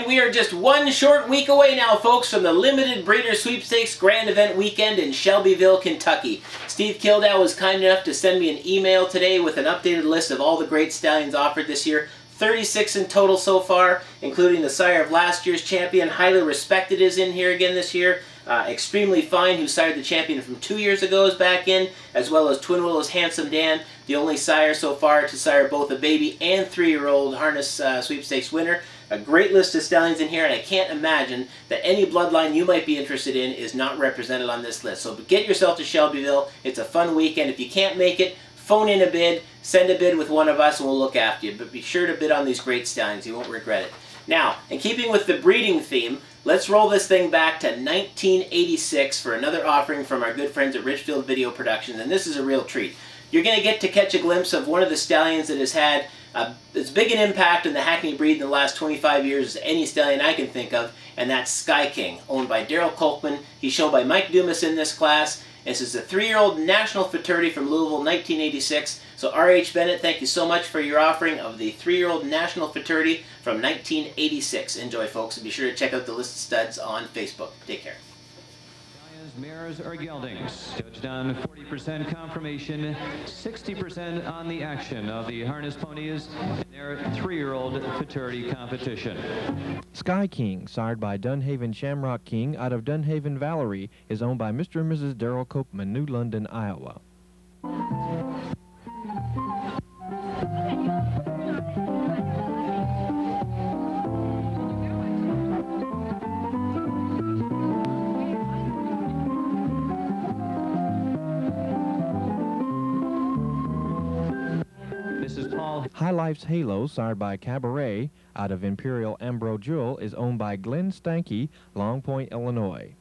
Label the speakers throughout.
Speaker 1: And we are just one short week away now, folks, from the Limited Breeder Sweepstakes Grand Event Weekend in Shelbyville, Kentucky. Steve Kildow was kind enough to send me an email today with an updated list of all the great stallions offered this year. 36 in total so far, including the sire of last year's champion. Highly Respected is in here again this year. Extremely Fine, who sired the champion from 2 years ago, is back in, as well as Twin Willow's Handsome Dan, the only sire so far to sire both a baby and 3-year-old harness sweepstakes winner. A great list of stallions in here, and I can't imagine that any bloodline you might be interested in is not represented on this list. So get yourself to Shelbyville. It's a fun weekend. If you can't make it, phone in a bid, send a bid with one of us, and we'll look after you. But be sure to bid on these great stallions. You won't regret it. Now, in keeping with the breeding theme, let's roll this thing back to 1986 for another offering from our good friends at Richfield Video Productions, and this is a real treat. You're going to get to catch a glimpse of one of the stallions that has had as big an impact in the Hackney breed in the last 25 years as any stallion I can think of, and that's Sky King, owned by Daryl Kolkman. He's shown by Mike Dumas in this class. This is a 3-year-old National Futurity from Louisville, 1986. So R.H. Bennett, thank you so much for your offering of the 3-year-old National Futurity from 1986. Enjoy, folks, and be sure to check out the list of studs on Facebook. Take care.
Speaker 2: Mares or geldings. Touchdown 40% confirmation, 60% on the action of the harness ponies in their 3-year-old Futurity competition.
Speaker 3: Sky King, sired by Dunhaven Shamrock King out of Dunhaven Valerie, is owned by Mr. and Mrs. Daryl Koopman, New London, Iowa. High Life's Halo, sired by Cabaret, out of Imperial Ambro Jewel, is owned by Glenn Stanky, Long Point, Illinois.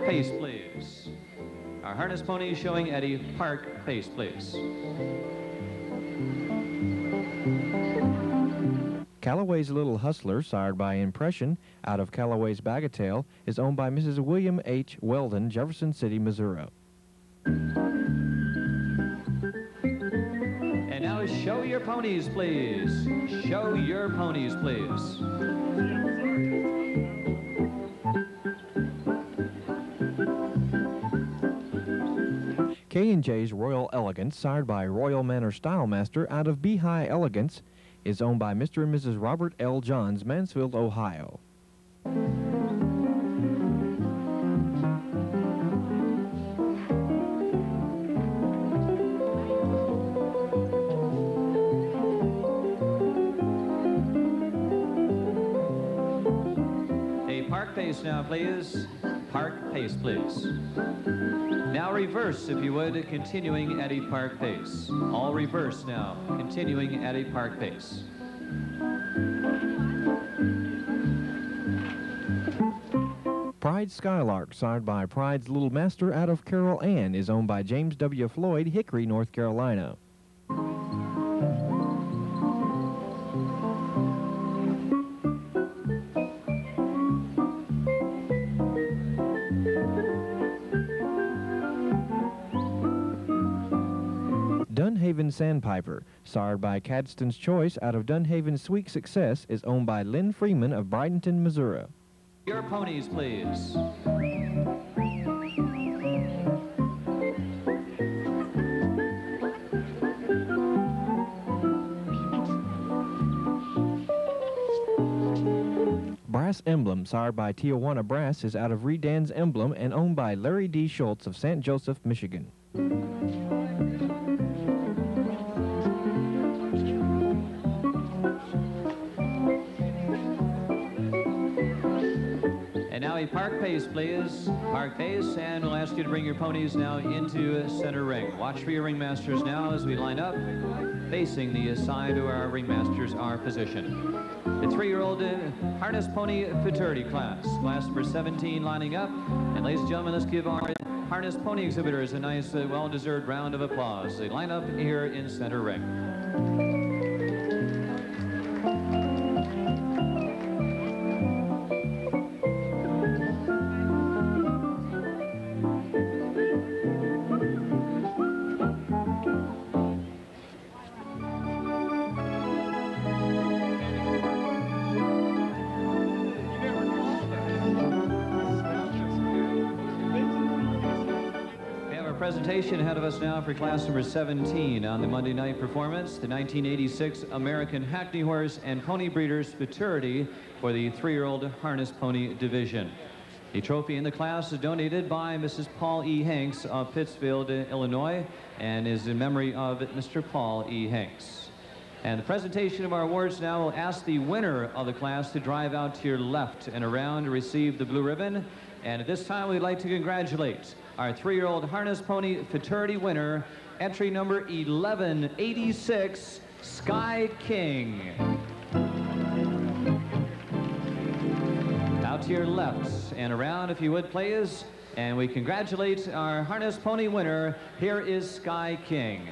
Speaker 2: Pace, please. Our harness pony showing Eddie Park. Pace, please.
Speaker 3: Callaway's Little Hustler, sired by Impression, out of Callaway's Bagatelle, is owned by Mrs. William H. Weldon, Jefferson City, Missouri.
Speaker 2: And now show your ponies, please. Show your ponies, please.
Speaker 3: K&J's Royal Elegance, sired by Royal Manor Stylemaster, out of Beehive Elegance, is owned by Mr. and Mrs. Robert L. Johns, Mansfield, Ohio.
Speaker 2: A park pace now, please. Park pace, please. Now reverse, if you would, continuing at a park pace. All reverse now, continuing at a park pace.
Speaker 3: Pride Skylark, sired by Pride's Little Master out of Carol Ann, is owned by James W. Floyd, Hickory, North Carolina. Dunhaven Sandpiper, sired by Cadston's Choice out of Dunhaven Sweet Success, is owned by Lynn Freeman of Brighton, Missouri.
Speaker 2: Your ponies, please.
Speaker 3: Brass Emblem, sired by Tijuana Brass, is out of Redan's Emblem and owned by Larry D. Schultz of St. Joseph, Michigan.
Speaker 2: Now a park pace, please. Park pace, and we'll ask you to bring your ponies now into center ring. Watch for your ringmasters now as we line up, facing the side where our ringmasters are positioned. The 3-year-old harness pony Futurity class number 17 lining up. And ladies and gentlemen, let's give our harness pony exhibitors a nice, well-deserved round of applause. They line up here in center ring. presentation ahead of us now for class number 17 on the Monday night performance, the 1986 American Hackney Horse and Pony Breeders Futurity for the 3-year-old harness pony division. The trophy in the class is donated by Mrs. Paul E. Hanks of Pittsfield, Illinois, and is in memory of Mr. Paul E. Hanks. And the presentation of our awards now will ask the winner of the class to drive out to your left and around to receive the blue ribbon. And at this time, we'd like to congratulate our 3-year-old harness pony Futurity winner, entry number 1186, Sky King. Out to your left and around, if you would, please. And we congratulate our harness pony winner. Here is Sky King.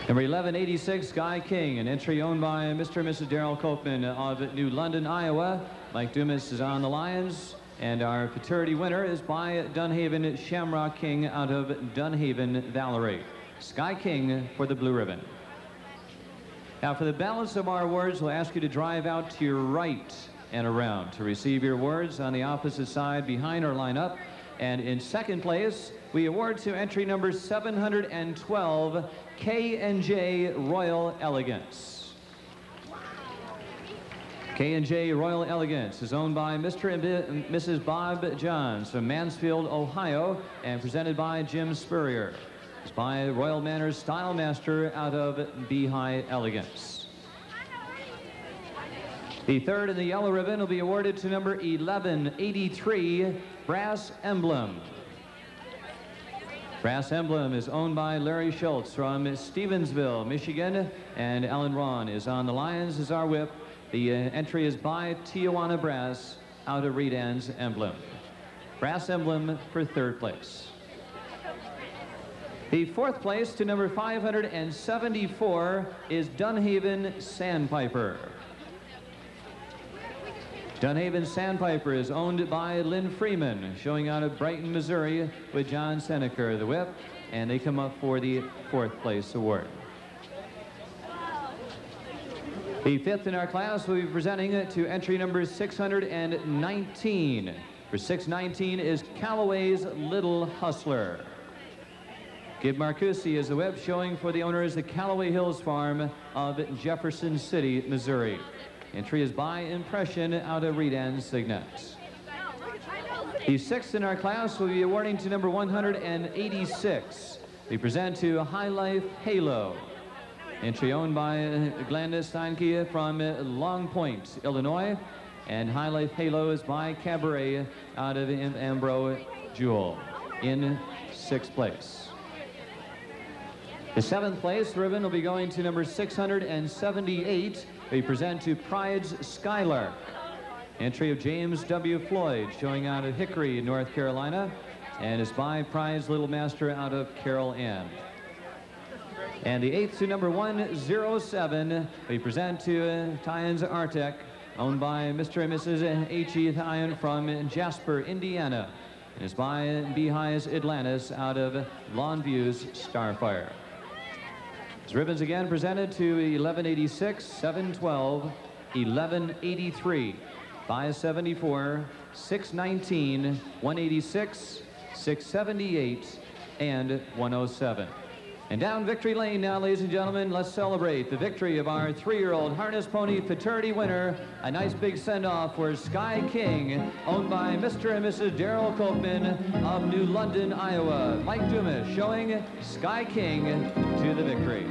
Speaker 2: Number 1186, Sky King, an entry owned by Mr. and Mrs. Darrell Copeman of New London, Iowa. Mike Dumas is on the Lions, and our Futurity winner is by Dunhaven Shamrock King out of Dunhaven, Valerie. Sky King for the blue ribbon. Now for the balance of our awards, we'll ask you to drive out to your right and around to receive your awards on the opposite side behind our lineup. And in second place, we award to entry number 712, K&J Royal Elegance. K&J Royal Elegance is owned by Mr. and Mrs. Bob Johns from Mansfield, Ohio, and presented by Jim Spurrier. It's by Royal Manners Style Master out of Beehive Elegance. The third in the yellow ribbon will be awarded to number 1183, Brass Emblem. Brass Emblem is owned by Larry Schultz from Stevensville, Michigan, and Alan Ron is on the Lions as our whip. The entry is by Tijuana Brass out of Redan's Emblem. Brass Emblem for third place. The fourth place to number 574 is Dunhaven Sandpiper. Dunhaven Sandpiper is owned by Lynn Freeman, showing out of Brighton, Missouri, with John Seneker, the whip, and they come up for the fourth place award. The fifth in our class will be presenting to entry number 619. For 619 is Callaway's Little Hustler. Gib Marcusi is the whip, showing for the owners the Callaway Hills Farm of Jefferson City, Missouri. Entry is by Impression out of Redan's Signet. The sixth in our class will be awarding to number 186. We present to High Life Halo. Entry owned by Glenda Steinke from Long Point, Illinois. And High Life Halo is by Cabaret out of Ambro Jewel in sixth place. The seventh place ribbon will be going to number 678. We present to Pride's Skylark. Entry of James W. Floyd, showing out of Hickory, North Carolina, and is by Pride's Little Master out of Carol Ann. And the eighth to number 107, we present to Tynes Artec, owned by Mr. and Mrs. H.E. Thyon from Jasper, Indiana, and is by Beehive's Atlantis out of Longview's Starfire. His ribbons again presented to 1186, 712, 1183, 574, 619, 186, 678, and 107. And down victory lane now, ladies and gentlemen, let's celebrate the victory of our 3-year-old harness pony Futurity winner. A nice big send-off for Sky King, owned by Mr. and Mrs. Darrell Copeman of New London, Iowa. Mike Dumas showing Sky King to the victory.